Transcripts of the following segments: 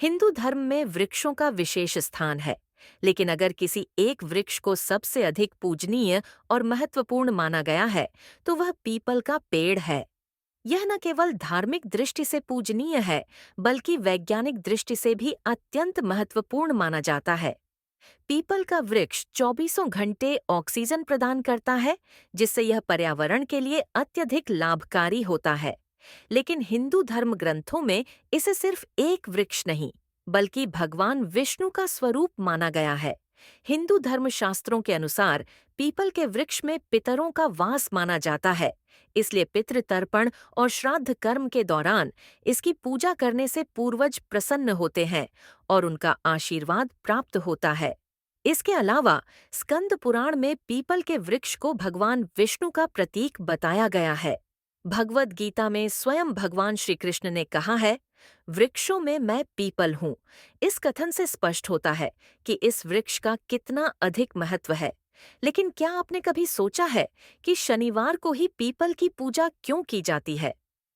हिंदू धर्म में वृक्षों का विशेष स्थान है, लेकिन अगर किसी एक वृक्ष को सबसे अधिक पूजनीय और महत्वपूर्ण माना गया है, तो वह पीपल का पेड़ है। यह न केवल धार्मिक दृष्टि से पूजनीय है, बल्कि वैज्ञानिक दृष्टि से भी अत्यंत महत्वपूर्ण माना जाता है। पीपल का वृक्ष चौबीसों घंटे ऑक्सीजन प्रदान करता है, जिससे यह पर्यावरण के लिए अत्यधिक लाभकारी होता है। लेकिन हिंदू धर्म ग्रंथों में इसे सिर्फ एक वृक्ष नहीं, बल्कि भगवान विष्णु का स्वरूप माना गया है। हिंदू धर्म शास्त्रों के अनुसार पीपल के वृक्ष में पितरों का वास माना जाता है, इसलिए पितृ तर्पण और श्राद्ध कर्म के दौरान इसकी पूजा करने से पूर्वज प्रसन्न होते हैं और उनका आशीर्वाद प्राप्त होता है। इसके अलावा स्कंद पुराण में पीपल के वृक्ष को भगवान विष्णु का प्रतीक बताया गया है। भगवद गीता में स्वयं भगवान श्री कृष्ण ने कहा है, वृक्षों में मैं पीपल हूँ। इस कथन से स्पष्ट होता है कि इस वृक्ष का कितना अधिक महत्व है। लेकिन क्या आपने कभी सोचा है कि शनिवार को ही पीपल की पूजा क्यों की जाती है?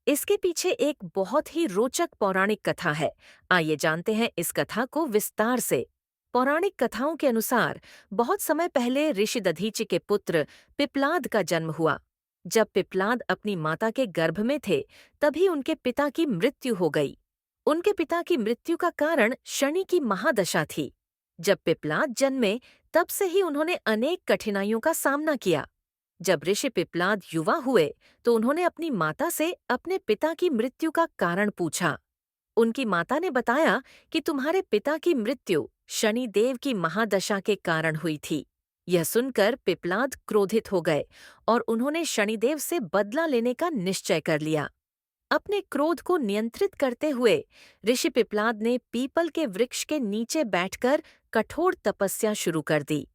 इसके पीछे एक बहुत ही रोचक पौराणिक कथा है। आइए जानते हैं इस कथा को विस्तार से। पौराणिक कथाओं के अनुसार बहुत समय पहले ऋषि दधीचि के पुत्र पिप्लाद का जन्म हुआ। जब पिप्लाद अपनी माता के गर्भ में थे, तभी उनके पिता की मृत्यु हो गई। उनके पिता की मृत्यु का कारण शनि की महादशा थी। जब पिप्लाद जन्मे, तब से ही उन्होंने अनेक कठिनाइयों का सामना किया। जब ऋषि पिप्लाद युवा हुए, तो उन्होंने अपनी माता से अपने पिता की मृत्यु का कारण पूछा। उनकी माता ने बताया कि तुम्हारे पिता की मृत्यु शनि देव की महादशा के कारण हुई थी। यह सुनकर पिप्लाद क्रोधित हो गए और उन्होंने शनिदेव से बदला लेने का निश्चय कर लिया। अपने क्रोध को नियंत्रित करते हुए ऋषि पिप्लाद ने पीपल के वृक्ष के नीचे बैठकर कठोर तपस्या शुरू कर दी।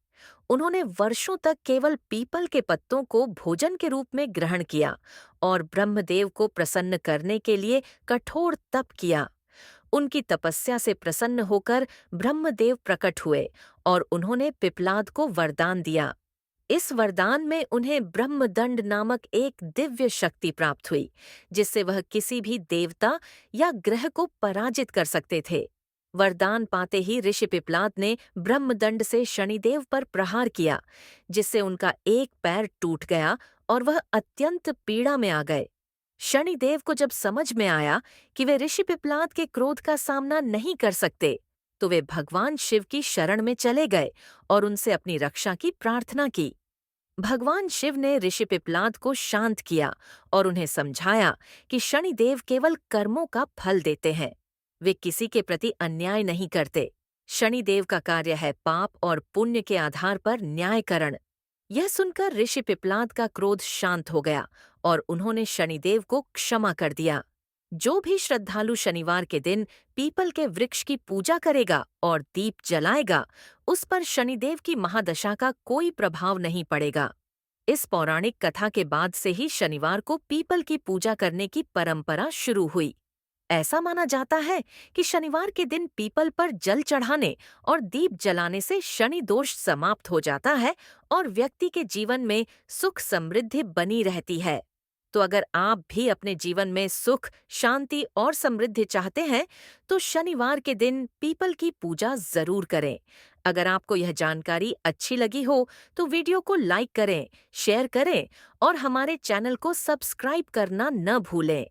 उन्होंने वर्षों तक केवल पीपल के पत्तों को भोजन के रूप में ग्रहण किया और ब्रह्मदेव को प्रसन्न करने के लिए कठोर तप किया। उनकी तपस्या से प्रसन्न होकर ब्रह्मदेव प्रकट हुए और उन्होंने पिप्लाद को वरदान दिया। इस वरदान में उन्हें ब्रह्मदंड नामक एक दिव्य शक्ति प्राप्त हुई, जिससे वह किसी भी देवता या ग्रह को पराजित कर सकते थे। वरदान पाते ही ऋषि पिप्लाद ने ब्रह्मदंड से शनिदेव पर प्रहार किया, जिससे उनका एक पैर टूट गया और वह अत्यंत पीड़ा में आ गए। शनिदेव को जब समझ में आया कि वे ऋषि पिप्लाद के क्रोध का सामना नहीं कर सकते, तो वे भगवान शिव की शरण में चले गए और उनसे अपनी रक्षा की प्रार्थना की। भगवान शिव ने ऋषि पिप्लाद को शांत किया और उन्हें समझाया कि शनिदेव केवल कर्मों का फल देते हैं, वे किसी के प्रति अन्याय नहीं करते। शनिदेव का कार्य है पाप और पुण्य के आधार पर न्यायकरण। यह सुनकर ऋषि पिप्लाद का क्रोध शांत हो गया और उन्होंने शनिदेव को क्षमा कर दिया। जो भी श्रद्धालु शनिवार के दिन पीपल के वृक्ष की पूजा करेगा और दीप जलाएगा, उस पर शनिदेव की महादशा का कोई प्रभाव नहीं पड़ेगा। इस पौराणिक कथा के बाद से ही शनिवार को पीपल की पूजा करने की परंपरा शुरू हुई। ऐसा माना जाता है कि शनिवार के दिन पीपल पर जल चढ़ाने और दीप जलाने से शनि दोष समाप्त हो जाता है और व्यक्ति के जीवन में सुख समृद्धि बनी रहती है। तो अगर आप भी अपने जीवन में सुख, शांति और समृद्धि चाहते हैं, तो शनिवार के दिन पीपल की पूजा जरूर करें। अगर आपको यह जानकारी अच्छी लगी हो, तो वीडियो को लाइक करें, शेयर करें और हमारे चैनल को सब्सक्राइब करना न भूलें।